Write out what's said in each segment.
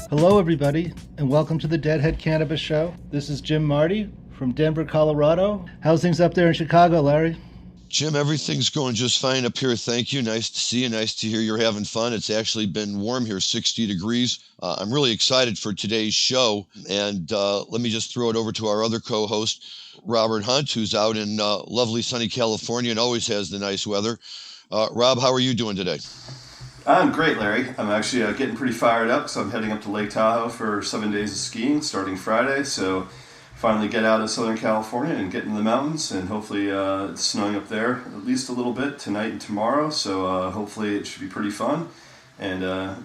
Hello, everybody, and welcome to the Deadhead Cannabis Show. This is Jim Marty from Denver, Colorado. How's things up there in Chicago, Larry? Jim, everything's going just fine up here. Thank you. Nice to see you. Nice to hear you're having fun. It's actually been warm here, 60 degrees. I'm really excited for today's show. And let me just throw it over to our other co-host, Robert Hunt, who's out in lovely sunny California and always has the nice weather. Rob, how are you doing today? I'm great, Larry. I'm actually getting pretty fired up because I'm heading up to Lake Tahoe for 7 days of skiing starting Friday. So finally get out of Southern California and get into the mountains, and hopefully it's snowing up there at least a little bit tonight and tomorrow, so hopefully it should be pretty fun. And a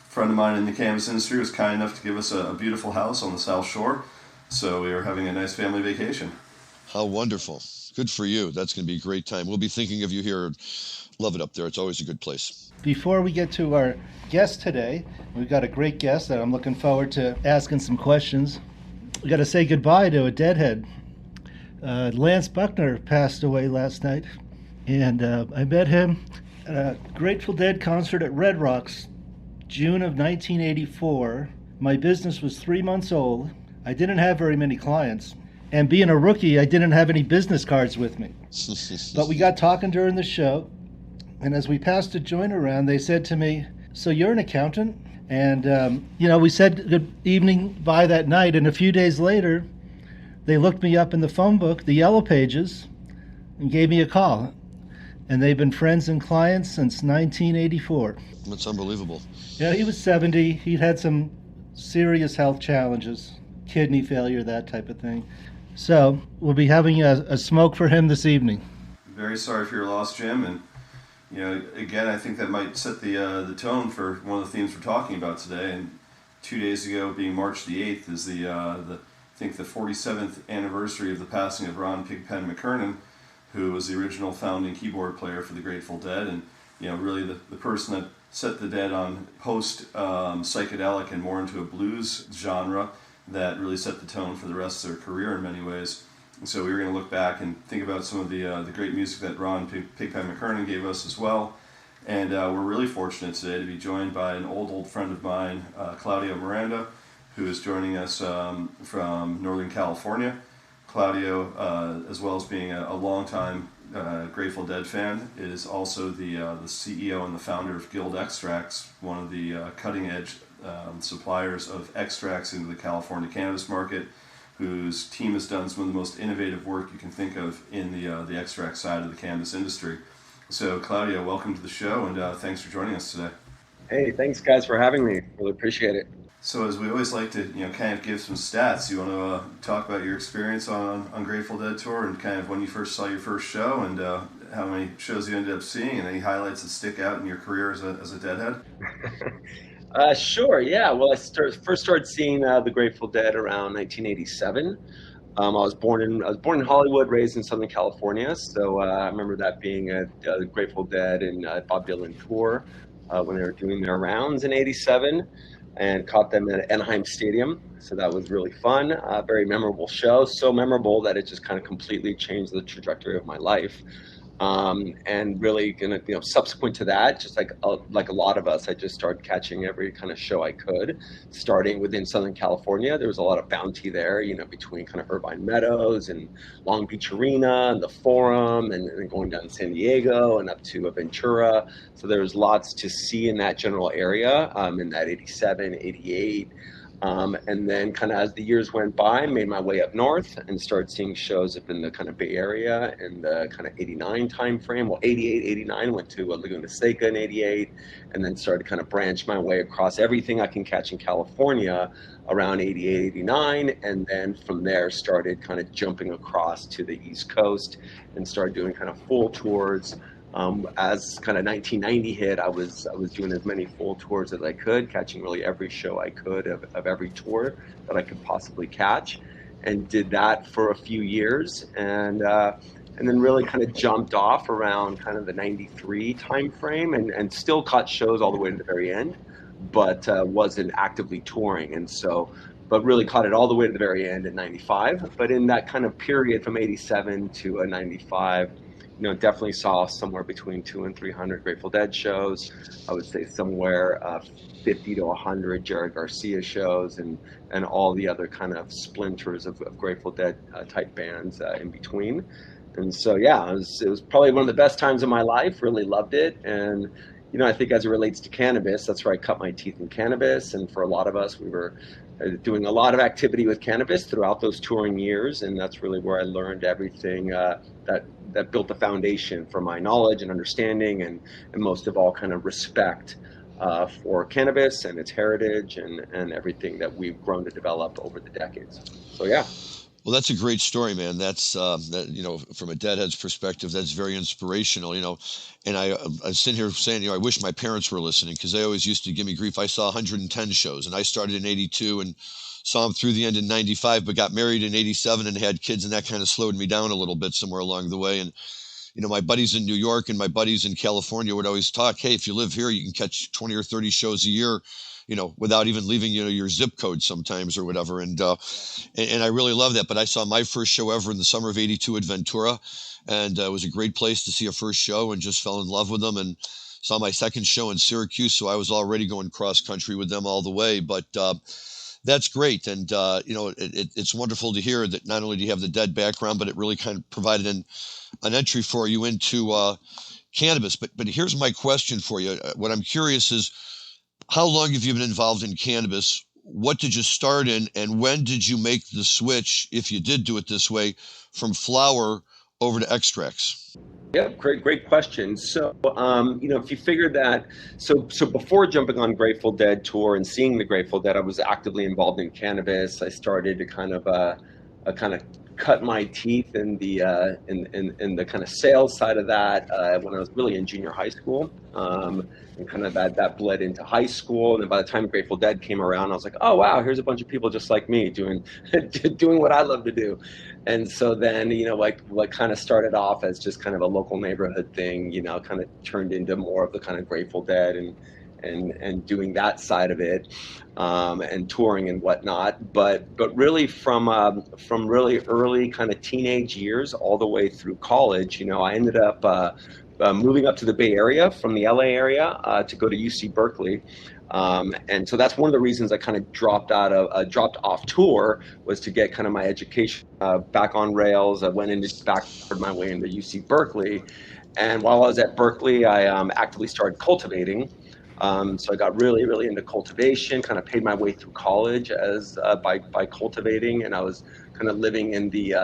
friend of mine in the cannabis industry was kind enough to give us a beautiful house on the South Shore, so we are having a nice family vacation. How wonderful. Good for you. That's going to be a great time. We'll be thinking of you here. Love it up there. It's always a good place. Before we get to our guest today, we've got a great guest that I'm looking forward to asking some questions. We got to say goodbye to a Deadhead. Lance Buckner passed away last night, and I met him at a Grateful Dead concert at Red Rocks, June of 1984. My business was 3 months old. I didn't have very many clients, and being a rookie, I didn't have any business cards with me. But we got talking during the show, and as we passed a joint around, they said to me, "So you're an accountant?" And, we said good evening bye that night, and a few days later, they looked me up in the phone book, the Yellow Pages, and gave me a call. And they've been friends and clients since 1984. That's unbelievable. Yeah, he was 70. He'd had some serious health challenges, kidney failure, that type of thing. So we'll be having a smoke for him this evening. Very sorry for your loss, Jim, and again, I think that might set the tone for one of the themes we're talking about today. And 2 days ago, being March the 8th, is the 47th anniversary of the passing of Ron McKernan, who was the original founding keyboard player for the Grateful Dead, and really the person that set the Dead on post psychedelic and more into a blues genre that really set the tone for the rest of their career in many ways. So we were going to look back and think about some of the great music that Ron pigpen-podcast gave us as well. And we're really fortunate today to be joined by an old friend of mine, Claudio Miranda, who is joining us from Northern California. Claudio, as well as being a longtime Grateful Dead fan, is also the CEO and the founder of Guild Extracts, one of the cutting-edge suppliers of extracts into the California cannabis market, whose team has done some of the most innovative work you can think of in the extract side of the cannabis industry. So, Claudio, welcome to the show, and thanks for joining us today. Hey, thanks, guys, for having me. Really appreciate it. So, as we always like to, kind of give some stats, you want to talk about your experience on Grateful Dead Tour and kind of when you first saw your first show and how many shows you ended up seeing and any highlights that stick out in your career as a Deadhead? Sure, yeah. Well, I first started seeing the Grateful Dead around 1987. I was born in Hollywood, raised in Southern California, so I remember that being the Grateful Dead and Bob Dylan tour when they were doing their rounds in '87, and caught them at Anaheim Stadium. So that was really fun. Very memorable show, so memorable that it just kind of completely changed the trajectory of my life. And really subsequent to that, just like a lot of us, I just started catching every kind of show I could, starting within Southern California. There was a lot of bounty there, between kind of Irvine Meadows and Long Beach Arena and the Forum, and then going down to San Diego and up to Ventura. So there was lots to see in that general area, in that 87, 88. And then kind of as the years went by, made my way up north and started seeing shows up in the kind of Bay Area in the kind of 89 time frame. Well, 88, 89, went to Laguna Seca in 88, and then started kind of branch my way across everything I can catch in California around 88, 89. And then from there started kind of jumping across to the East Coast and started doing kind of full tours. As kind of 1990 hit, I was doing as many full tours as I could, catching really every show I could of every tour that I could possibly catch, and did that for a few years, and then really kind of jumped off around kind of the 93 time frame, and still caught shows all the way to the very end, but wasn't actively touring, and so. But really caught it all the way to the very end in 95. But in that kind of period from 87 to 95, definitely saw somewhere between 200 and 300 Grateful Dead shows. I would say somewhere 50 to 100 Jerry Garcia shows, and all the other kind of splinters of Grateful Dead type bands in between. And so, yeah, it was probably one of the best times of my life. Really loved it. And, I think as it relates to cannabis, that's where I cut my teeth in cannabis. And for a lot of us, we were doing a lot of activity with cannabis throughout those touring years. And that's really where I learned everything that built the foundation for my knowledge and understanding, and most of all, kind of respect for cannabis and its heritage and everything that we've grown to develop over the decades. So, yeah. Well, that's a great story, man. That's, from a Deadhead's perspective, that's very inspirational, And I sit here saying, I wish my parents were listening, because they always used to give me grief. I saw 110 shows, and I started in 82 and saw them through the end in 95, but got married in 87 and had kids, and that kind of slowed me down a little bit somewhere along the way. And, my buddies in New York and my buddies in California would always talk, hey, if you live here, you can catch 20 or 30 shows a year, without even leaving, your zip code sometimes or whatever. And I really love that. But I saw my first show ever in the summer of 82 at Ventura, and it was a great place to see a first show, and just fell in love with them, and saw my second show in Syracuse. So I was already going cross country with them all the way. But that's great. And, it's wonderful to hear that not only do you have the Dead background, but it really kind of provided an entry for you into cannabis. But here's my question for you. What I'm curious is, how long have you been involved in cannabis? What did you start in, and when did you make the switch, if you did do it this way, from flower over to extracts? Yeah, great question. So, if you figure that, so before jumping on Grateful Dead tour and seeing the Grateful Dead, I was actively involved in cannabis. I started to kind of cut my teeth in the kind of sales side of that when I was really in junior high school, and kind of that bled into high school. And then by the time Grateful Dead came around, I was like, oh wow, here's a bunch of people just like me doing what I love to do. And so then, what kind of started off as just kind of a local neighborhood thing, kind of turned into more of the kind of Grateful Dead and doing that side of it, and touring and whatnot. But really from really early kind of teenage years all the way through college, I ended up moving up to the Bay Area from the LA area to go to UC Berkeley. And so that's one of the reasons I kind of dropped off tour, was to get kind of my education back on rails. I went my way into UC Berkeley. And while I was at Berkeley, I actively started cultivating. So I got really, really into cultivation, kind of paid my way through college by cultivating, and I was kind of living in the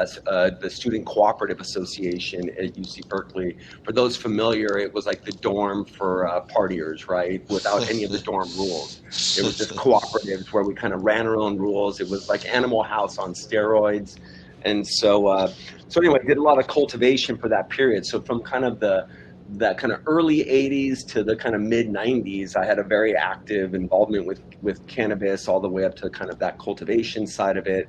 Student Cooperative Association at UC Berkeley. For those familiar, it was like the dorm for partiers, right? Without any of the dorm rules. It was just cooperatives where we kind of ran our own rules. It was like Animal House on steroids. And so anyway, I did a lot of cultivation for that period. So from kind of that kind of early 80s to the kind of mid 90s, I had a very active involvement with cannabis, all the way up to kind of that cultivation side of it.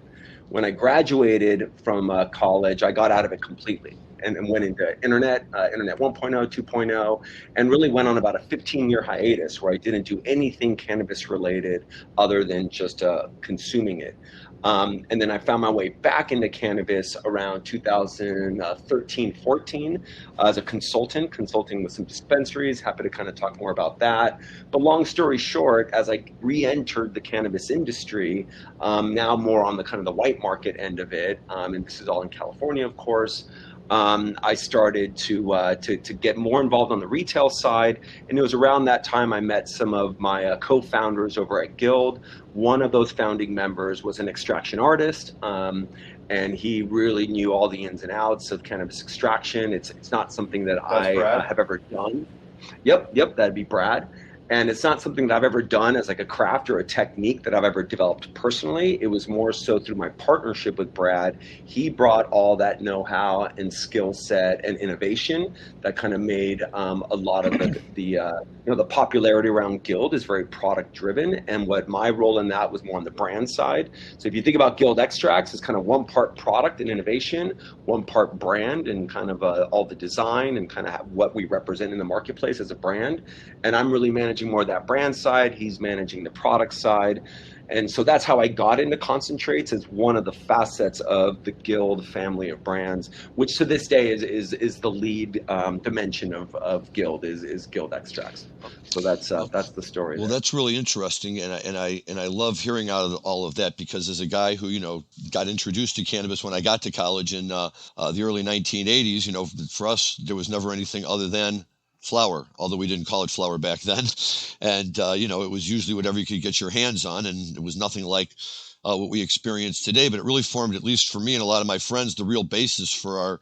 When I graduated from college, I got out of it completely and went into internet 1.0, 2.0, and really went on about a 15-year hiatus where I didn't do anything cannabis related other than just consuming it. And then I found my way back into cannabis around 2013, 14 as a consulting with some dispensaries. Happy to kind of talk more about that. But long story short, as I re-entered the cannabis industry, now more on the kind of the white market end of it, and this is all in California, of course, I started to get more involved on the retail side. And it was around that time I met some of my co-founders over at Guild. One of those founding members was an extraction artist, and he really knew all the ins and outs of cannabis extraction. It's not something that I have ever done. Yep, that'd be Brad. And it's not something that I've ever done as like a craft or a technique that I've ever developed personally. It was more so through my partnership with Brad. He brought all that know-how and skill set and innovation that kind of made a lot of the popularity around Guild is very product driven. And what my role in that was more on the brand side. So if you think about Guild Extracts, it's kind of one part product and innovation, one part brand and kind of all the design and kind of what we represent in the marketplace as a brand. And I'm really managing managing more of that brand side. He's managing the product side. And so that's how I got into concentrates, as one of the facets of the Guild family of brands, which to this day is the lead dimension of Guild is Guild extracts. So that's the story. Well, that's really interesting, and I love hearing out of all of that, because as a guy who got introduced to cannabis when I got to college in the early 1980s, for us there was never anything other than flower, although we didn't call it flower back then. And, it was usually whatever you could get your hands on, and it was nothing like what we experience today. But it really formed, at least for me and a lot of my friends, the real basis for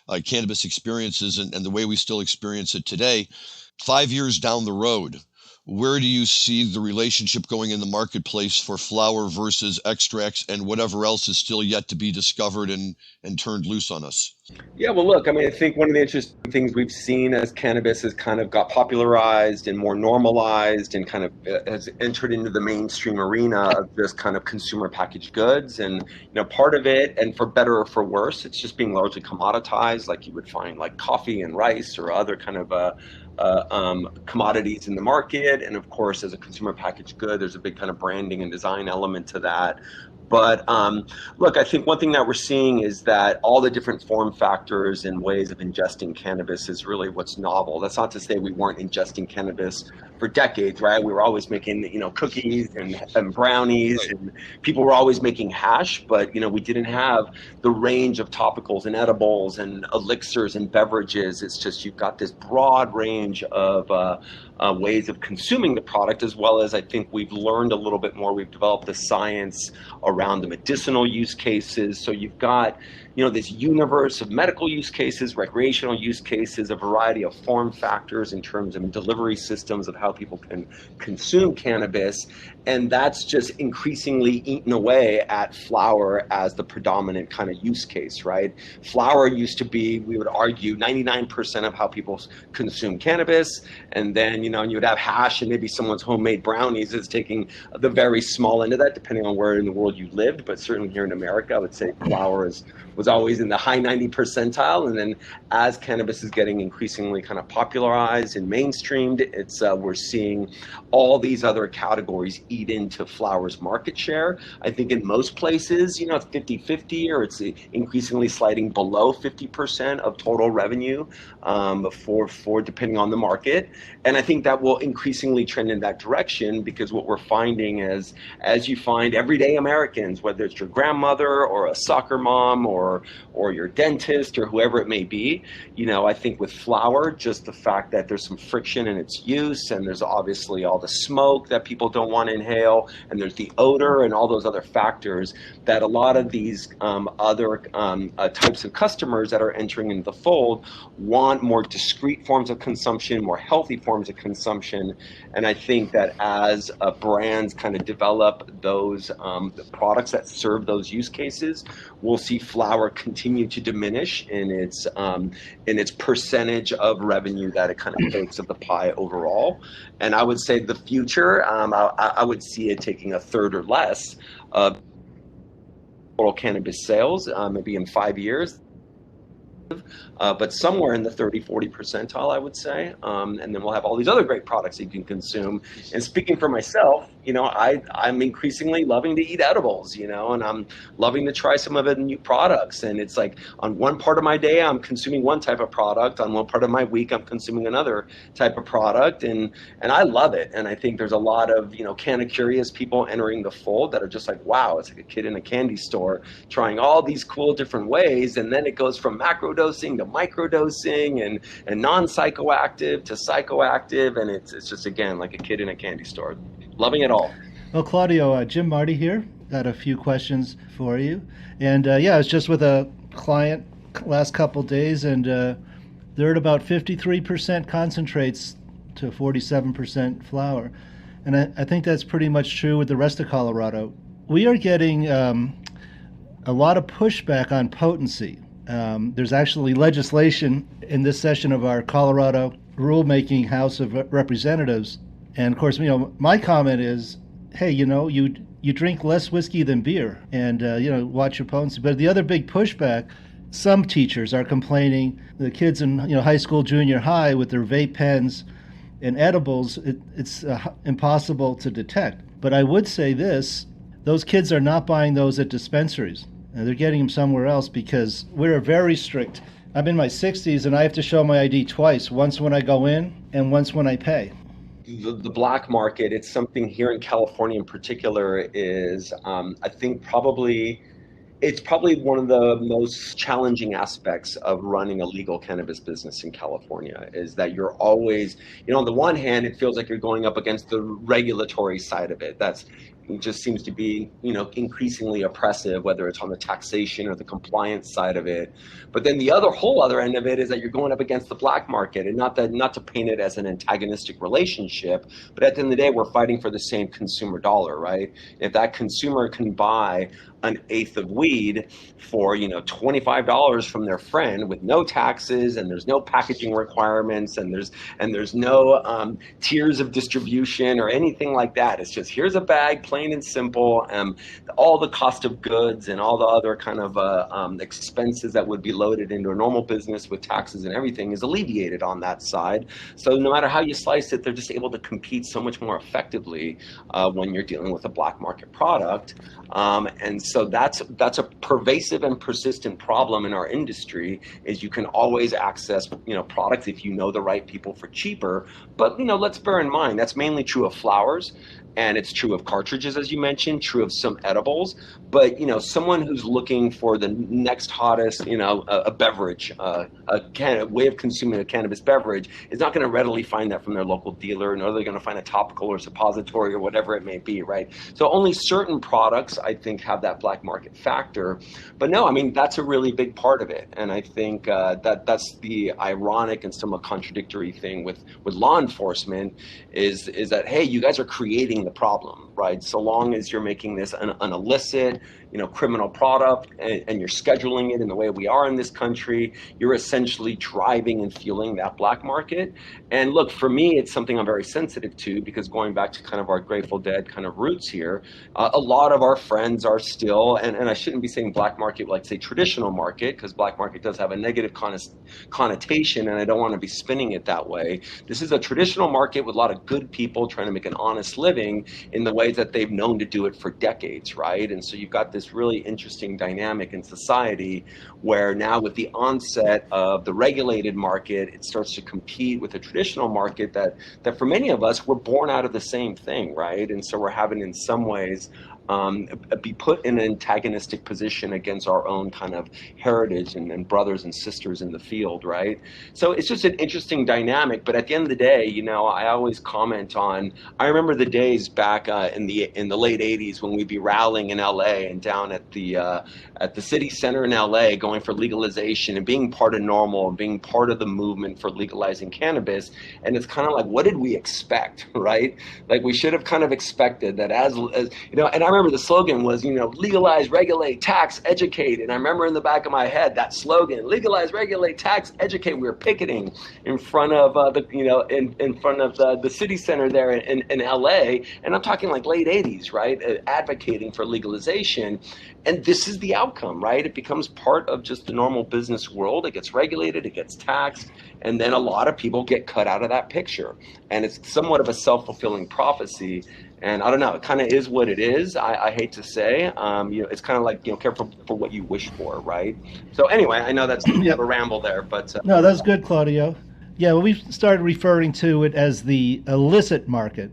our cannabis experiences and the way we still experience it today. 5 years down the road, where do you see the relationship going in the marketplace for flower versus extracts and whatever else is still yet to be discovered and turned loose on us? Yeah, well, look, I think one of the interesting things we've seen as cannabis has kind of got popularized and more normalized and kind of has entered into the mainstream arena of this kind of consumer packaged goods. And, part of it, and for better or for worse, it's just being largely commoditized, like you would find like coffee and rice or other kind of commodities in the market. And of course, as a consumer packaged good, there's a big kind of branding and design element to that. But look, I think one thing that we're seeing is that all the different form factors and ways of ingesting cannabis is really what's novel. That's not to say we weren't ingesting cannabis for decades, right? We were always making, cookies and brownies, right, and people were always making hash, but, we didn't have the range of topicals and edibles and elixirs and beverages. It's just you've got this broad range of ways of consuming the product, as well as I think we've learned a little bit more. We've developed the science around the medicinal use cases. So you've got, this universe of medical use cases, recreational use cases, a variety of form factors in terms of delivery systems of how people can consume cannabis. And that's just increasingly eaten away at flower as the predominant kind of use case, right? Flower used to be, we would argue, 99% of how people consume cannabis. And then, you would have hash and maybe someone's homemade brownies is taking the very small end of that, depending on where in the world you lived. But certainly here in America, I would say flower was always in the high 90 percentile. And then as cannabis is getting increasingly kind of popularized and mainstreamed, we're seeing all these other categories eat into flower's market share. I think in most places, it's 50-50, or it's increasingly sliding below 50% of total revenue for depending on the market. And I think that will increasingly trend in that direction, because what we're finding is, as you find everyday Americans, whether it's your grandmother or a soccer mom or your dentist or whoever it may be, I think with flower, just the fact that there's some friction in its use, and there's obviously all the smoke that people don't want to inhale, and there's the odor and all those other factors, that a lot of these other types of customers that are entering into the fold want more discrete forms of consumption, more healthy forms of consumption. And I think that as brands kind of develop those products that serve those use cases, we'll see flower continue to diminish in its percentage of revenue that it kind of takes of the pie overall. And I would say the future, I would see it taking a third or less of total cannabis sales, maybe in 5 years. But somewhere in the 30-40 percentile, I would say. And then we'll have all these other great products that you can consume. And speaking for myself, I'm increasingly loving to eat edibles, and I'm loving to try some of the new products. And it's like on one part of my day, I'm consuming one type of product. On one part of my week, I'm consuming another type of product. And I love it. And I think there's a lot of, kind of curious people entering the fold that are just like, wow, it's like a kid in a candy store trying all these cool different ways. And then it goes from macro dosing to microdosing and non-psychoactive to psychoactive. And it's just, again, like a kid in a candy store. Loving it all. Well, Claudio, Jim Marty here. Got a few questions for you. And I was just with a client last couple days, and they're at about 53% concentrates to 47% flower. And I think that's pretty much true with the rest of Colorado. We are getting a lot of pushback on potency. There's actually legislation in this session of our Colorado rulemaking House of Representatives. And of course, my comment is, hey, you drink less whiskey than beer, and watch your potency. But the other big pushback, some teachers are complaining, the kids in high school, junior high, with their vape pens, In edibles, it's impossible to detect. But I would say this, those kids are not buying those at dispensaries. They're getting them somewhere else because we're very strict. I'm in my 60s and I have to show my ID twice, once when I go in and once when I pay. The black market, it's something here in California in particular is, I think it's probably one of the most challenging aspects of running a legal cannabis business in California is that you're always, on the one hand, it feels like you're going up against the regulatory side of it. It just seems to be, increasingly oppressive, whether it's on the taxation or the compliance side of it. But then the whole other end of it is that you're going up against the black market, and not to paint it as an antagonistic relationship, but at the end of the day, we're fighting for the same consumer dollar, right? If that consumer can buy an eighth of weed for $25 from their friend with no taxes, and there's no packaging requirements, and there's no tiers of distribution or anything like that. It's just, here's a bag, plain and simple. All the cost of goods and all the other kind of expenses that would be loaded into a normal business with taxes and everything is alleviated on that side. So no matter how you slice it, they're just able to compete so much more effectively when you're dealing with a black market product. And so that's a pervasive and persistent problem in our industry, is you can always access products if you know the right people for cheaper. But let's bear in mind that's mainly true of flowers, and it's true of cartridges, as you mentioned, true of some edibles. But someone who's looking for the next hottest, a beverage, a way of consuming a cannabis beverage, is not going to readily find that from their local dealer, nor are they going to find a topical or suppository or whatever it may be, right? So only certain products, I think, have that black market factor. But no, I mean, that's a really big part of it. And I think that's the ironic and somewhat contradictory thing with law enforcement is that, hey, you guys are creating the problem, right? So long as you're making this an illicit, criminal product and you're scheduling it in the way we are in this country, you're essentially driving and fueling that black market. And look, for me, it's something I'm very sensitive to, because going back to kind of our Grateful Dead kind of roots here, a lot of our friends are still, and I shouldn't be saying black market like, say, traditional market, because black market does have a negative connotation, and I don't want to be spinning it that way. This is a traditional market with a lot of good people trying to make an honest living in the ways that they've known to do it for decades, right? And so you've got this really interesting dynamic in society where now, with the onset of the regulated market, it starts to compete with the traditional market that for many of us, we're born out of the same thing, right? And so we're having, in some ways, be put in an antagonistic position against our own kind of heritage and brothers and sisters in the field, right? So it's just an interesting dynamic. But at the end of the day, I always comment on, I remember the days back in the late 80s when we'd be rallying in LA and down at the city center in LA going for legalization and being part of NORML and being part of the movement for legalizing cannabis. And it's kind of like, what did we expect, right? Like, we should have kind of expected that as and I remember the slogan was, legalize, regulate, tax, educate. And I remember in the back of my head that slogan, legalize, regulate, tax, educate. We were picketing in front of in front of the city center there in LA. And I'm talking like late 80s, right? Advocating for legalization. And this is the outcome, right? It becomes part of just the normal business world. It gets regulated, it gets taxed, and then a lot of people get cut out of that picture. And it's somewhat of a self-fulfilling prophecy. And I don't know, it kind of is what it is. I hate to say, it's kind of like, careful for what you wish for, right? So anyway, I know that's a ramble there, but no, that's good, Claudio. Yeah, well, we've started referring to it as the illicit market,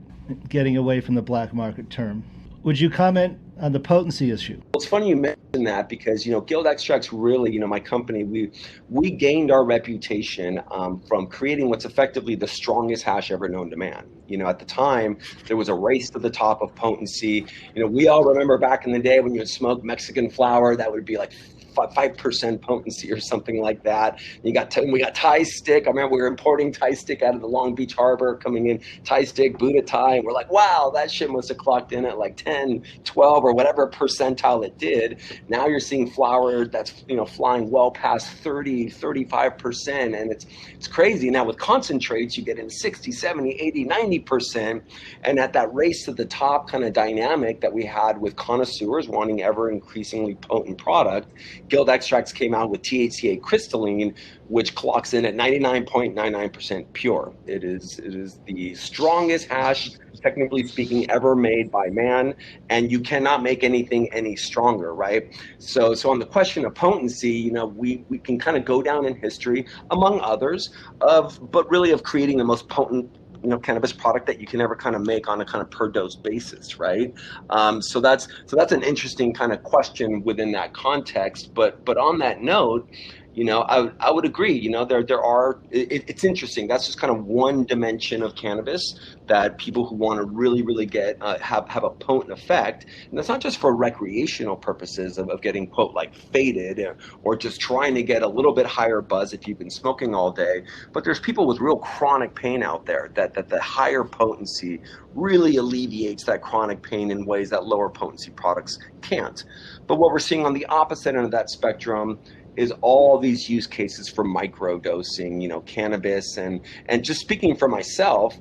getting away from the black market term. Would you comment on the potency issue? It's funny you mentioned that, because Guild Extracts really, my company, we gained our reputation from creating what's effectively the strongest hash ever known to man. At the time, there was a race to the top of potency. We all remember back in the day when you would smoke Mexican flower, that would be like 5% potency or something like that. We got Thai stick. I remember we were importing Thai stick out of the Long Beach Harbor, coming in Thai stick, Buddha Thai, and we're like, wow, that shit must have clocked in at like 10, 12, or whatever percentile it did. Now you're seeing flower that's flying well past 30, 35%, and it's crazy. Now with concentrates, you get in 60, 70, 80, 90%, and at that race to the top kind of dynamic that we had with connoisseurs wanting ever increasingly potent product, Guild Extracts came out with THCA crystalline, which clocks in at 99.99% pure. It is the strongest hash, technically speaking, ever made by man, and you cannot make anything any stronger, right? So on the question of potency, we can kind of go down in history, among others, but really of creating the most potent cannabis product that you can ever kind of make on a kind of per dose basis, right? So that's an interesting kind of question within that context. But on that note, I would agree. It's interesting. That's just kind of one dimension of cannabis that people who want to really, really get have a potent effect, and that's not just for recreational purposes of getting quote like faded or just trying to get a little bit higher buzz if you've been smoking all day. But there's people with real chronic pain out there that the higher potency really alleviates that chronic pain in ways that lower potency products can't. But what we're seeing on the opposite end of that spectrum is all these use cases for micro dosing, cannabis, and just speaking for myself,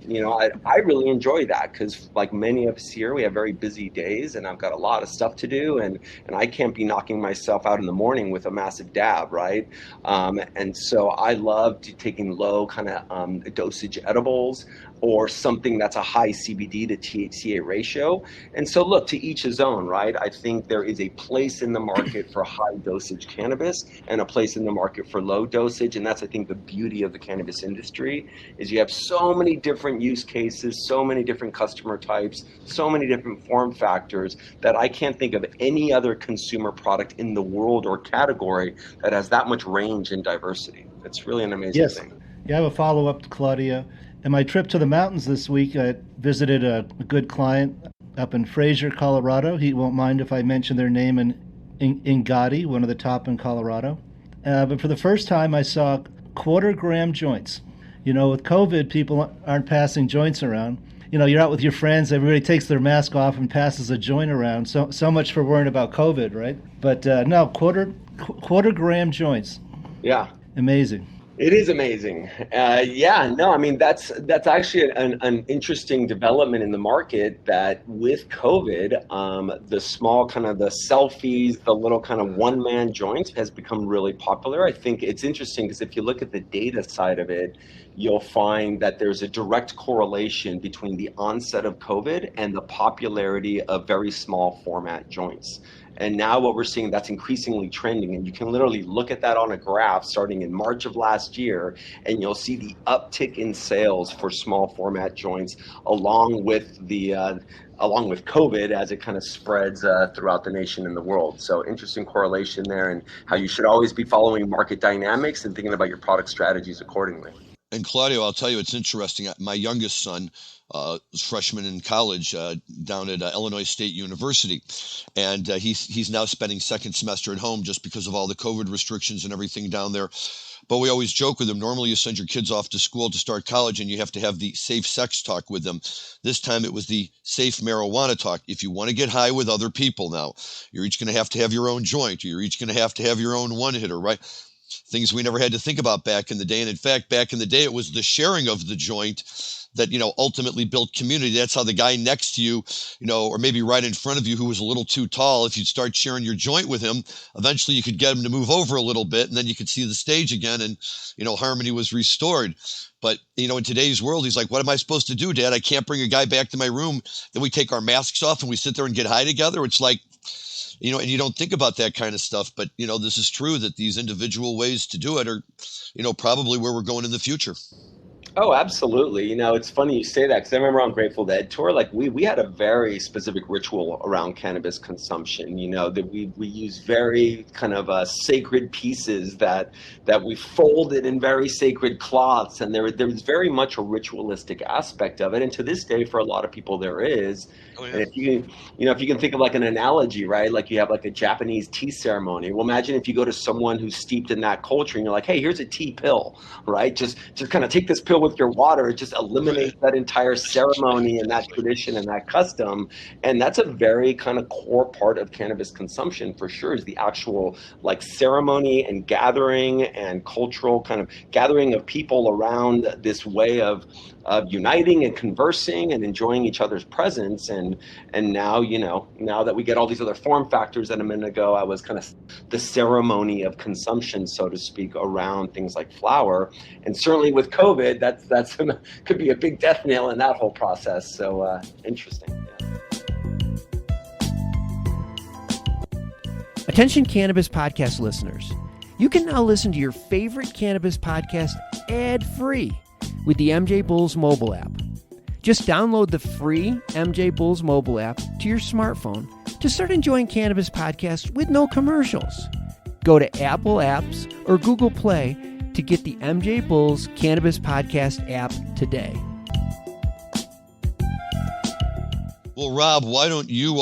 I really enjoy that because like many of us here, we have very busy days and I've got a lot of stuff to do and I can't be knocking myself out in the morning with a massive dab, right? And so I love taking low kind of dosage edibles or something that's a high CBD to THCA ratio. And so look, to each his own, right? I think there is a place in the market for high dosage cannabis and a place in the market for low dosage. And that's, I think, the beauty of the cannabis industry is you have so many different use cases, so many different customer types, so many different form factors that I can't think of any other consumer product in the world or category that has that much range and diversity. It's really an amazing thing. Yeah, I have a follow-up to Claudio. In my trip to the mountains this week, I visited a good client up in Fraser, Colorado. He won't mind if I mention their name in Gotti, one of the top in Colorado. But for the first time, I saw quarter-gram joints. With COVID, people aren't passing joints around. You're out with your friends, everybody takes their mask off and passes a joint around. So much for worrying about COVID, right? But no, quarter-gram joints. Yeah. Amazing. It is amazing. That's actually an interesting development in the market that with COVID, the small kind of the selfies, the little kind of one-man joints has become really popular. I think it's interesting because if you look at the data side of it, you'll find that there's a direct correlation between the onset of COVID and the popularity of very small format joints. And now what we're seeing, that's increasingly trending. And you can literally look at that on a graph starting in March of last year, and you'll see the uptick in sales for small format joints along with COVID as it kind of spreads throughout the nation and the world. So interesting correlation there, and how you should always be following market dynamics and thinking about your product strategies accordingly. And Claudio, I'll tell you, it's interesting. My youngest son was freshman in college down at Illinois State University, and he's now spending second semester at home just because of all the COVID restrictions and everything down there. But we always joke with him, normally you send your kids off to school to start college and you have to have the safe sex talk with them. This time it was the safe marijuana talk. If you want to get high with other people now, you're each going to have your own joint, or you're each going to have your own one-hitter, right? Things we never had to think about back in the day. And in fact, back in the day, it was the sharing of the joint that, ultimately built community. That's how the guy next to you, or maybe right in front of you who was a little too tall, if you'd start sharing your joint with him, eventually you could get him to move over a little bit and then you could see the stage again and, harmony was restored. But, in today's world, he's like, what am I supposed to do, Dad? I can't bring a guy back to my room. Then we take our masks off and we sit there and get high together. It's like, and you don't think about that kind of stuff, but, this is true that these individual ways to do it are, probably where we're going in the future. Oh, absolutely. It's funny you say that because I remember on Grateful Dead tour, like we had a very specific ritual around cannabis consumption, that we use very kind of sacred pieces that we folded in very sacred cloths. And there was very much a ritualistic aspect of it. And to this day, for a lot of people, there is. Oh, yeah. And if you can think of like an analogy, right? Like you have like a Japanese tea ceremony. Well, imagine if you go to someone who's steeped in that culture and you're like, hey, here's a tea pill, right? Just kind of take this pill with your water. It just eliminates that entire ceremony and that tradition and that custom. And that's a very kind of core part of cannabis consumption for sure, is the actual like ceremony and gathering and cultural kind of gathering of people around this way of uniting and conversing and enjoying each other's presence. And now, now that we get all these other form factors, that a minute ago I was kind of the ceremony of consumption, so to speak, around things like flower. And certainly with COVID, that's could be a big death nail in that whole process. So interesting. Attention Cannabis Podcast listeners. You can now listen to your favorite Cannabis podcast ad-free with the MJ Bulls mobile app. Just download the free MJ Bulls mobile app to your smartphone to start enjoying Cannabis podcasts with no commercials. Go to Apple Apps or Google Play to get the MJ Bulls Cannabis Podcast app today. Well, Rob, why don't you,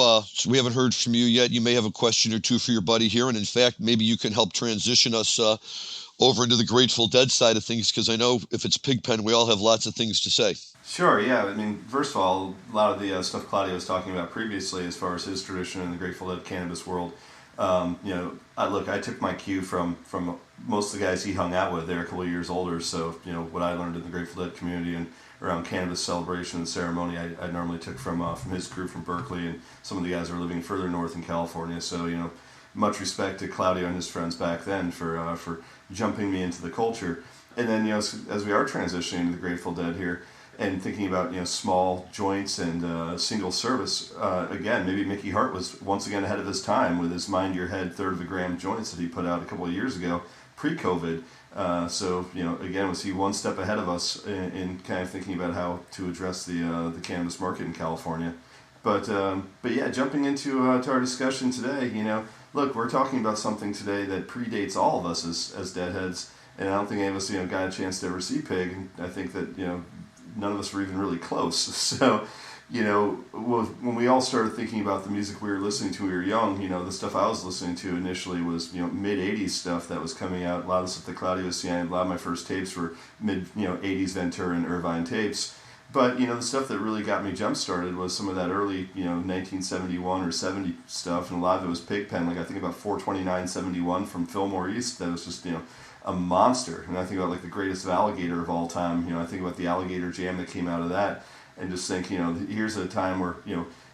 we haven't heard from you yet. You may have a question or two for your buddy here. And in fact, maybe you can help transition us over into the Grateful Dead side of things, because I know if it's Pigpen, we all have lots of things to say. Sure, yeah. I mean, first of all, a lot of the stuff Claudio was talking about previously as far as his tradition in the Grateful Dead cannabis world, I took my cue from most of the guys he hung out with. They're a couple of years older, so, what I learned in the Grateful Dead community and around cannabis celebration and ceremony, I normally took from his crew from Berkeley, and some of the guys are living further north in California. So, much respect to Claudio and his friends back then for jumping me into the culture. And then, as we are transitioning to the Grateful Dead here and thinking about, small joints and single service, again, maybe Mickey Hart was once again ahead of his time with his Mind Your Head third of a gram joints that he put out a couple of years ago, pre-COVID. Again, was he one step ahead of us in kind of thinking about how to address the cannabis market in California. But yeah, jumping into to our discussion today, look, we're talking about something today that predates all of us as Deadheads, and I don't think any of us got a chance to ever see Pig. And I think that none of us were even really close. So when we all started thinking about the music we were listening to when we were young, the stuff I was listening to initially was, mid-'80s stuff that was coming out. A lot of the stuff that Claudio was seeing, a lot of my first tapes were mid-'80s Ventura and Irvine tapes. But, the stuff that really got me jump-started was some of that early, 1971 or 70 stuff, and a lot of it was Pigpen. Like, I think about 42971 from Fillmore East, that was just, a monster. And I think about, the greatest Alligator of all time. I think about the Alligator jam that came out of that, and just think, here's a time where,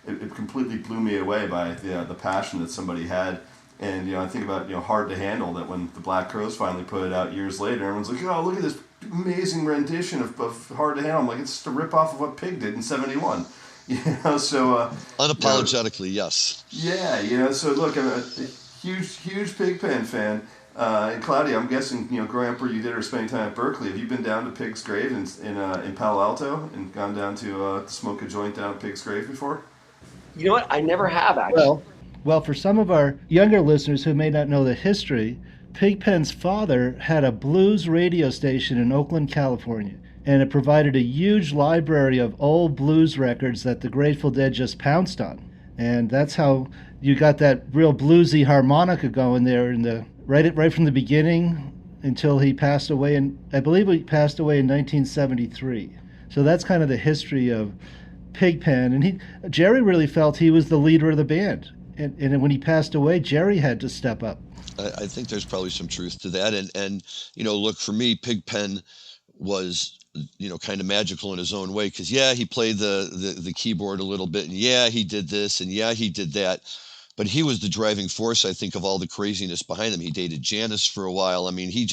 it completely blew me away by the passion that somebody had. And, I think about, Hard to Handle, that when the Black Crowes finally put it out years later, everyone's like, oh, look at this amazing rendition of Hard to Handle. I'm like, it's just a rip-off of what Pig did in 71. So... Unapologetically, yes. Yeah, so look, I'm a huge Pigpen fan. And Claudia, I'm guessing, growing up where you did or spending time at Berkeley, have you been down to Pig's Grave in Palo Alto and gone down to smoke a joint down at Pig's Grave before? You know what? I never have, actually. Well, for some of our younger listeners who may not know the history, Pigpen's father had a blues radio station in Oakland, California, and it provided a huge library of old blues records that the Grateful Dead just pounced on. And that's how you got that real bluesy harmonica going there right from the beginning until he passed away. And I believe he passed away in 1973. So that's kind of the history of Pigpen. And Jerry really felt he was the leader of the band. And when he passed away, Jerry had to step up. I think there's probably some truth to that. And look, for me, Pigpen was, kind of magical in his own way. Because, yeah, he played the keyboard a little bit. And, yeah, he did this. And, yeah, he did that. But he was the driving force, I think, of all the craziness behind him. He dated Janice for a while. I mean, he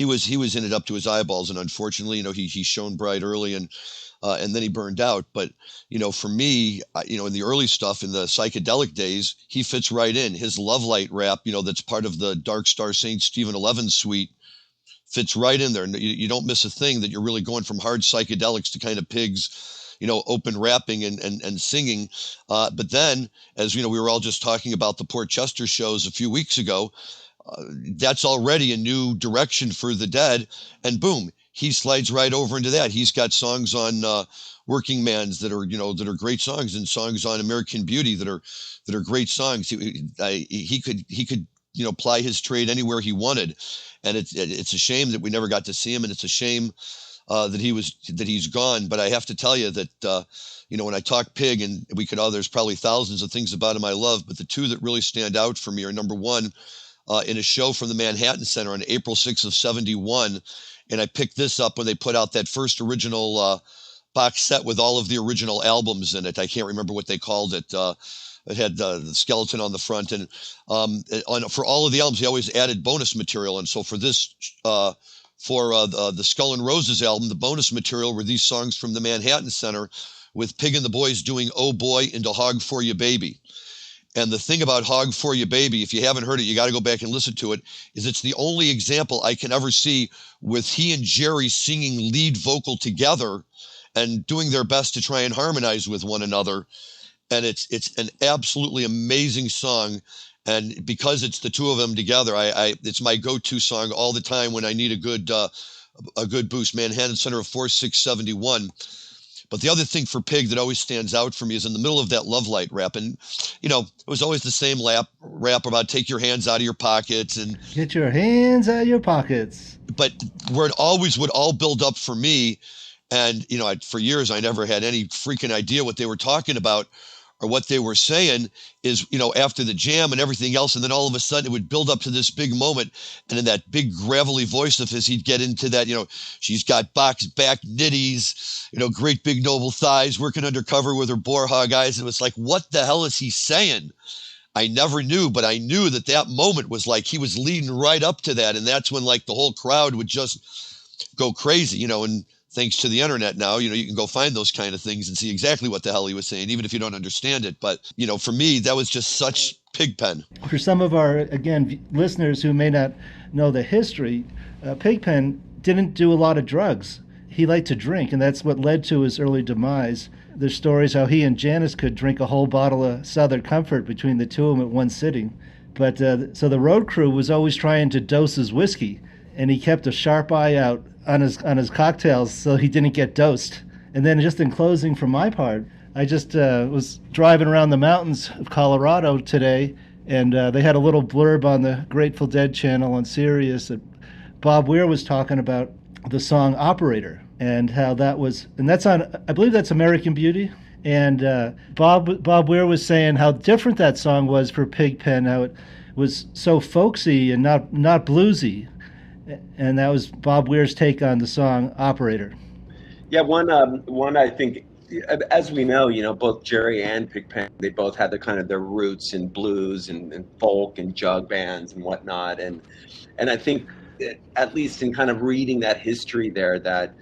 was in it up to his eyeballs. And unfortunately, he shone bright early and then he burned out. But, for me, in the early stuff, in the psychedelic days, he fits right in. His Love Light rap, that's part of the Dark Star St. Stephen 11 suite, fits right in there. You don't miss a thing, that you're really going from hard psychedelics to kind of Pig's, open rapping and singing. But then, as we were all just talking about the Port Chester shows a few weeks ago, that's already a new direction for the Dead. And boom, he slides right over into that. He's got songs on Working Man's that are great songs, and songs on American Beauty that are great songs. He could ply his trade anywhere he wanted, and it's a shame that we never got to see him, and it's a shame that he's gone. But I have to tell you that when I talk Pig, and there's probably thousands of things about him I love, but the two that really stand out for me are, number one, in a show from the Manhattan Center on April 6th of 71, and I picked this up when they put out that first original box set with all of the original albums in it. I can't remember what they called it. It had the skeleton on the front, and for all of the albums, he always added bonus material. And so for this, the Skull and Roses album, the bonus material were these songs from the Manhattan Center, with Pig and the Boys doing "Oh Boy" into "Hog for You Baby." And the thing about "Hog for You Baby," if you haven't heard it, you got to go back and listen to it, is it's the only example I can ever see with he and Jerry singing lead vocal together and doing their best to try and harmonize with one another. And it's an absolutely amazing song. And because it's the two of them together, it's my go-to song all the time when I need a good boost. Manhattan Center of 4671. But the other thing for Pig that always stands out for me is in the middle of that Love Light rap. And, you know, it was always the same rap about take your hands out of your pockets and get your hands out of your pockets. But where it always would all build up for me, and, you know, for years I never had any freaking idea what they were talking about or what they were saying, is, you know, after the jam and everything else, and then all of a sudden it would build up to this big moment, and in that big gravelly voice of his, he'd get into that, you know, she's got box back nitties, you know, great big noble thighs, working undercover with her boar hog eyes. And it was like, what the hell is he saying? I never knew, but I knew that moment was like he was leading right up to that, and that's when like the whole crowd would just go crazy, you know. And thanks to the internet now, you know, you can go find those kind of things and see exactly what the hell he was saying, even if you don't understand it. But, you know, for me, that was just such Pigpen. For some of our, again, listeners who may not know the history, Pigpen didn't do a lot of drugs. He liked to drink, and that's what led to his early demise. There's stories how he and Janice could drink a whole bottle of Southern Comfort between the two of them at one sitting. But so the road crew was always trying to dose his whiskey, and he kept a sharp eye out on his cocktails so he didn't get dosed. And then just in closing for my part, I just was driving around the mountains of Colorado today, and they had a little blurb on the Grateful Dead channel on Sirius that Bob Weir was talking about the song Operator and how that was, and that's on, I believe that's American Beauty. And Bob Weir was saying how different that song was for Pigpen, how it was so folksy and not bluesy. And that was Bob Weir's take on the song Operator. Yeah, one I think, as we know, you know, both Jerry and Pigpen, they both had their roots in blues and folk and jug bands and whatnot. And I think, at least in kind of reading that history there, that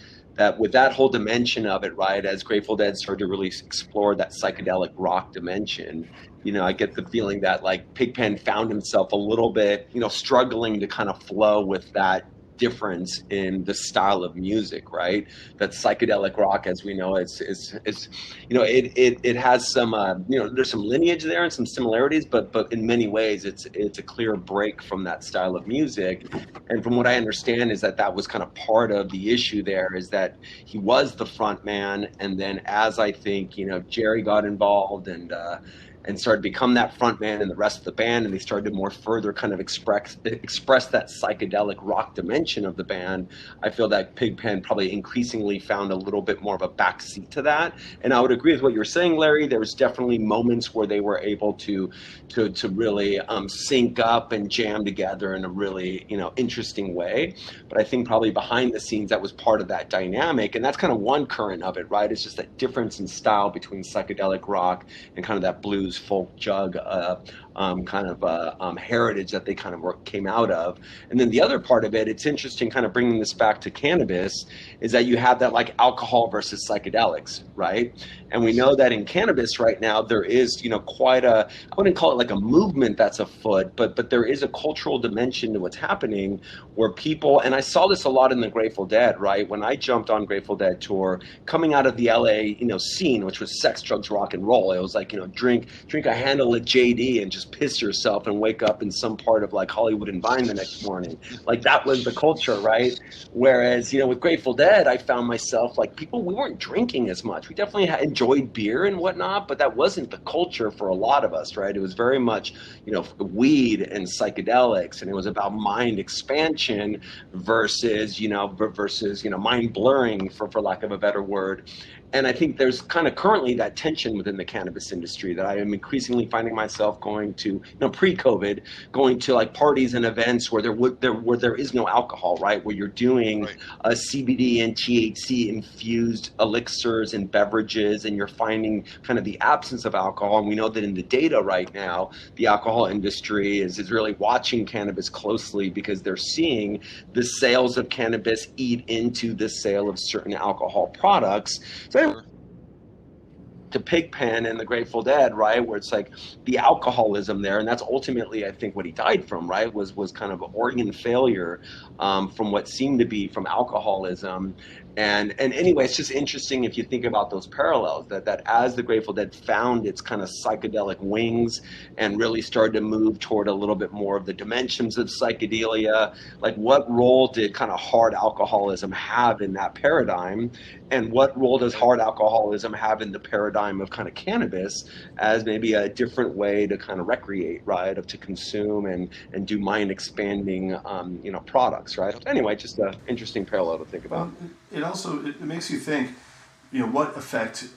with that whole dimension of it, right, as Grateful Dead started to really explore that psychedelic rock dimension, you know, I get the feeling that like Pigpen found himself a little bit, you know, struggling to kind of flow with that difference in the style of music, right? That psychedelic rock, as we know, it's you know, it has some you know, there's some lineage there and some similarities, but in many ways it's a clear break from that style of music. And from what I understand is that was kind of part of the issue there, is that he was the front man, and then as I think, you know, Jerry got involved and started to become that front man and the rest of the band, and they started to more further kind of express that psychedelic rock dimension of the band. I feel that Pigpen probably increasingly found a little bit more of a backseat to that. And I would agree with what you're saying, Larry. There was definitely moments where they were able to really sync up and jam together in a really, you know, interesting way. But I think probably behind the scenes that was part of that dynamic, and that's kind of one current of it, right? It's just that difference in style between psychedelic rock and kind of that blues folk jug heritage that they kind of came out of. And then the other part of it, it's interesting kind of bringing this back to Cannabis, is that you have that like alcohol versus psychedelics, right? And we know that in Cannabis right now, there is, you know, quite a, I wouldn't call it like a movement that's afoot, but there is a cultural dimension to what's happening where people, and I saw this a lot in the Grateful Dead, right? When I jumped on Grateful Dead tour, coming out of the LA, you know, scene, which was sex, drugs, rock and roll. It was like, you know, drink a handle of JD and just piss yourself and wake up in some part of like Hollywood and Vine the next morning. Like that was the culture, right? Whereas, you know, with Grateful Dead, I found myself like we weren't drinking as much. We definitely enjoyed beer and whatnot, but that wasn't the culture for a lot of us, right? It was very much, you know, weed and psychedelics, and it was about mind expansion versus mind blurring, for lack of a better word. And I think there's kind of currently that tension within the cannabis industry that I am increasingly finding myself going going to, pre-COVID, going to like parties and events where there is no alcohol, right? Where you're doing CBD and THC infused elixirs and beverages, and you're finding kind of the absence of alcohol. And we know that in the data right now, the alcohol industry is really watching cannabis closely because they're seeing the sales of cannabis eat into the sale of certain alcohol products. So to Pigpen and the Grateful Dead, right, where it's like the alcoholism there, and that's ultimately, I think, what he died from, right, was kind of organ failure from what seemed to be from alcoholism. And anyway, it's just interesting if you think about those parallels, that as the Grateful Dead found its kind of psychedelic wings and really started to move toward a little bit more of the dimensions of psychedelia, like what role did kind of hard alcoholism have in that paradigm? And what role does hard alcoholism have in the paradigm of kind of cannabis as maybe a different way to kind of recreate, right, to consume and do mind expanding, products, right? Anyway, just an interesting parallel to think about. It makes you think, what effect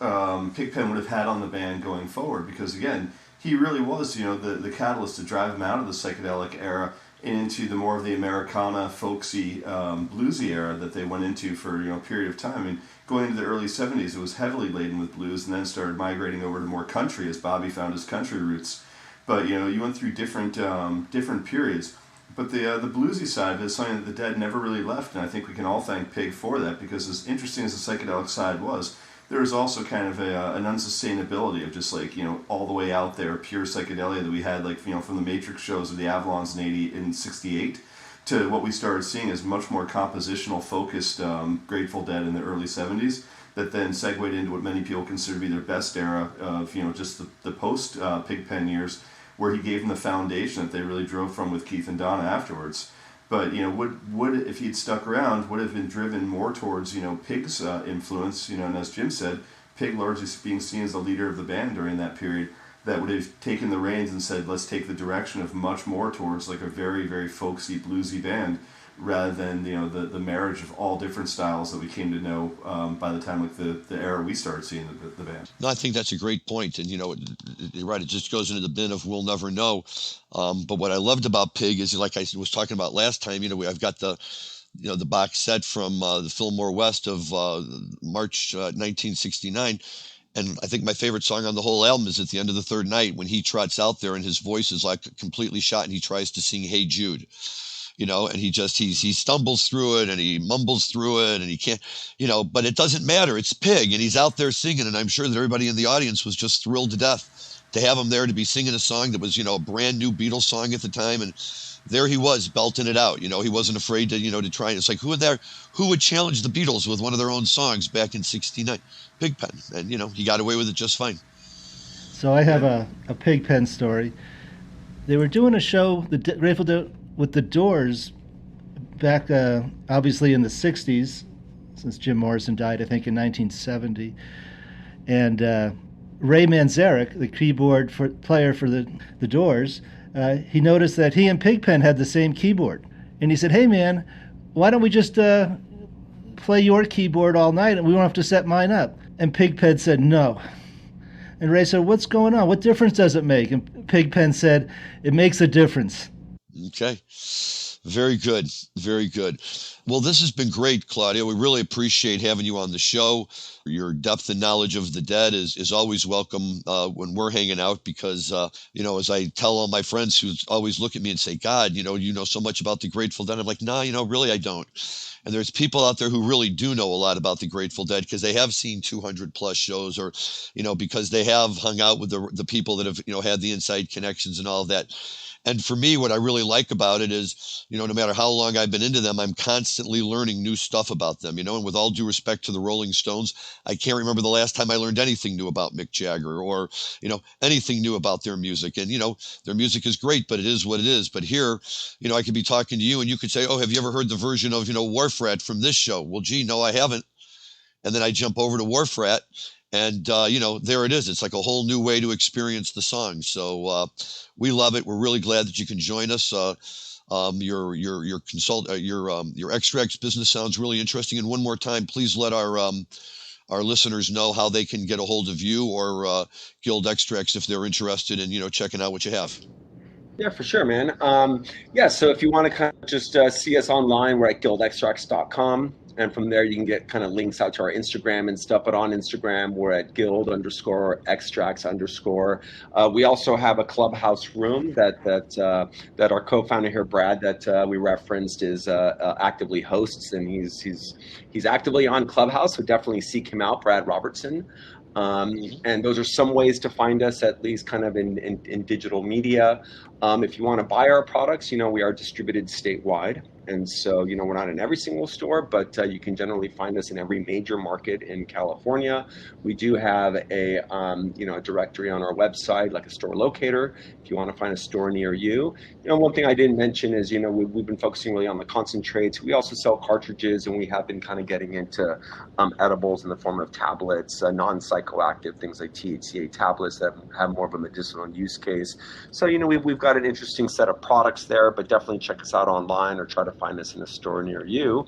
Pigpen would have had on the band going forward, because again, he really was, the catalyst to drive them out of the psychedelic era into the more of the Americana, folksy, bluesy era that they went into for a period of time. I mean, going into the early 70s, it was heavily laden with blues, and then started migrating over to more country as Bobby found his country roots. But you went through different periods. But the bluesy side is something that the Dead never really left, and I think we can all thank Pig for that, because as interesting as the psychedelic side was, there was also kind of an unsustainability of just like, all the way out there, pure psychedelia that we had, like, from the Matrix shows of the Avalons in 68 to what we started seeing as much more compositional focused Grateful Dead in the early 70s that then segued into what many people consider to be their best era of, just the post Pigpen years, where he gave them the foundation that they really drove from with Keith and Donna afterwards. But would if he'd stuck around, would have been driven more towards Pig's influence. And as Jim said, Pig largely being seen as the leader of the band during that period, that would have taken the reins and said, let's take the direction of much more towards like a very, very folksy, bluesy band, rather than the marriage of all different styles that we came to know by the time like the era we started seeing the band. No, I think that's a great point, and you're right. It just goes into the bin of we'll never know. But what I loved about Pig is, like I was talking about last time, I've got the box set from the Fillmore West of March 1969. And I think my favorite song on the whole album is at the end of the third night when he trots out there and his voice is like completely shot and he tries to sing Hey Jude. And he stumbles through it and he mumbles through it and he can't, but it doesn't matter. It's Pig and he's out there singing. And I'm sure that everybody in the audience was just thrilled to death to have him there, to be singing a song that was, a brand new Beatles song at the time. And there he was belting it out. He wasn't afraid to, to try. And it's like, who would challenge the Beatles with one of their own songs back in 69? Pigpen. And, he got away with it just fine. So I have a Pigpen story. They were doing a show, the Grateful Dead, with the Doors back, obviously in the 60s, since Jim Morrison died, I think, in 1970. And Ray Manzarek, the keyboard player for the Doors, he noticed that he and Pigpen had the same keyboard. And he said, hey, man, why don't we just play your keyboard all night and we won't have to set mine up? And Pigpen said, no. And Ray said, what's going on? What difference does it make? And Pigpen said, it makes a difference. Okay. Very good. Very good. Well, this has been great, Claudio. We really appreciate having you on the show. Your depth and knowledge of the Dead is always welcome when we're hanging out because, as I tell all my friends who always look at me and say, God, you know so much about the Grateful Dead. I'm like, nah, really, I don't. And there's people out there who really do know a lot about the Grateful Dead because they have seen 200 plus shows or, because they have hung out with the people that have, had the inside connections and all of that. And for me, what I really like about it is, no matter how long I've been into them, I'm constantly learning new stuff about them, and with all due respect to the Rolling Stones, I can't remember the last time I learned anything new about Mick Jagger or, anything new about their music. And, their music is great, but it is what it is. But here, I could be talking to you and you could say, oh, have you ever heard the version of, Wharf Rat from this show? Well, gee, no, I haven't. And then I jump over to Wharf Rat. And, there it is. It's like a whole new way to experience the song. So we love it. We're really glad that you can join us. Your extracts business sounds really interesting. And one more time, please let our our listeners know how they can get a hold of you or Guild Extracts if they're interested in, checking out what you have. Yeah, for sure, man. So if you want to kind of just see us online, we're at guildextracts.com. And from there, you can get kind of links out to our Instagram and stuff. But on Instagram, we're at guild_extracts_. We also have a clubhouse room that our co-founder here, Brad, that we referenced, is actively hosts, and he's actively on Clubhouse. So definitely seek him out, Brad Robertson. And those are some ways to find us, at least kind of in digital media. If you want to buy our products, we are distributed statewide. And so, we're not in every single store, but you can generally find us in every major market in California. We do have a directory on our website, like a store locator, if you want to find a store near you. One thing I didn't mention is, we've been focusing really on the concentrates. We also sell cartridges, and we have been kind of getting into edibles in the form of tablets, non-psychoactive things like THCA tablets that have more of a medicinal use case. So, we've got an interesting set of products there, but definitely check us out online or try to find us in a store near you.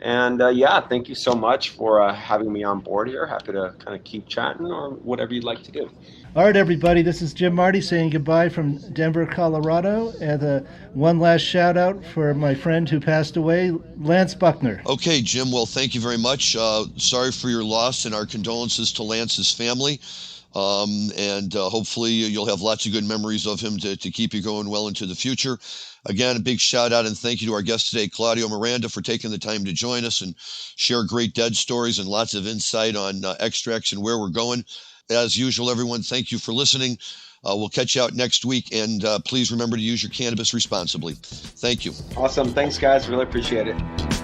And thank you so much for having me on board here. Happy to kind of keep chatting or whatever you'd like to do. All right, everybody, this is Jim Marty saying goodbye from Denver, Colorado. And one last shout out for my friend who passed away, Lance Buckner. Okay, Jim. Well, thank you very much. Sorry for your loss, and our condolences to Lance's family. And hopefully you'll have lots of good memories of him to keep you going well into the future. Again, a big shout out and thank you to our guest today, Claudio Miranda, for taking the time to join us and share great dead stories and lots of insight on extracts and where we're going. As usual, everyone, thank you for listening. We'll catch you out next week, and please remember to use your cannabis responsibly. Thank you. Awesome. Thanks, guys. Really appreciate it.